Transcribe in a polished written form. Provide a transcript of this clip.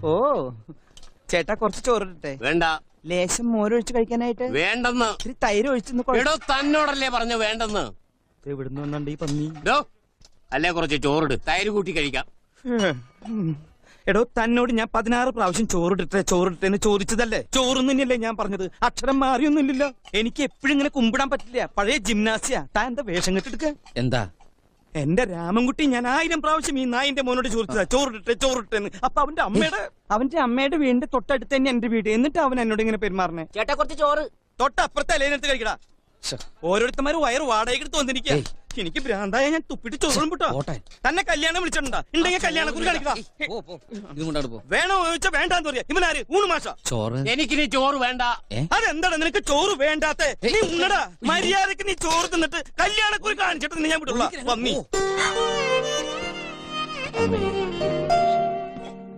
ഓ ചേട്ടാ കുറച്ച് ചോറിട്ടെ. വേണ്ട. ലേശം മോരൊഴിച്ച് കഴിക്കാനായിട്ട്. വേണ്ടെന്ന്. ഇത്തിരി തൈര് ഒഴിച്ചെന്ന്. എടോ തന്നോടല്ലേ പറഞ്ഞു വേണ്ടെന്ന്. എവിടുന്ന് വന്നുണ്ട് ഈ പന്നി? അല്ലേ കുറച്ച് ചോറിട്, തൈര് കൂട്ടി കഴിക്കാം. എടോ തന്നോട് ഞാൻ 16 പ്രാവശ്യം ചോറിട്ടെന്ന് ചോദിച്ചതല്ലേ? ചോറൊന്നും തന്നെയല്ലേ ഞാൻ പറഞ്ഞത്? അക്ഷരം മാറിയൊന്നുമില്ലല്ലോ. എനിക്ക് എപ്പോഴും ഇങ്ങനെ കുമ്പിടാൻ പറ്റില്ല. പഴയ ജിംനാസിയ. താൻ എന്താ വേഷം കെട്ടെടുക്ക? എന്താ എന്റെ രാമൻകുട്ടി ഞാൻ 1000 പ്രാവശ്യം ഈ നായിന്റെ മോനോട് ചോദിച്ചതാ ചോറിട്ടെന്ന്. അപ്പൊ അവന്റെ അമ്മയുടെ വീടിന്റെ തൊട്ടടുത്ത് തന്നെ എന്റെ വീട്. എന്നിട്ട് അവൻ എന്നോട് ഇങ്ങനെ പെരുമാറണേ. ചേട്ടാ കുറച്ച് ചോറ് തൊട്ടപ്പുറത്തെ അലേനടുത്ത് കഴിക്കടാ. ഓരോരുത്തന്മാര് വയറ് വാടകയ്ക്ക് തോന്നിരിക്കുക. എനിക്ക് ഭ്രാന്തായ ഞാൻ തുപ്പിട്ട് ചോറും വിട്ടോ. തന്നെ കല്യാണം വിളിച്ചിട്ടുണ്ടാ? ഉണ്ടെങ്കിൽ കല്യാണം കുറി കളിക്കടാ. വേണോ ചോദിച്ചാ വേണ്ടാന്ന് പറയാ. ഇവനാര്? ഊണ് മാഷ. എനിക്കിനി ചോറ് വേണ്ട. അതെന്താടാ നിനക്ക് ചോറ് വേണ്ടാത്തെ? നീ ഉണ്ണടാ. മര്യാദക്ക് നീ ചോറ് തിന്നിട്ട് കല്യാണക്കുറി കാണിച്ചിട്ട് ഞാൻ വിട്ടുള്ള.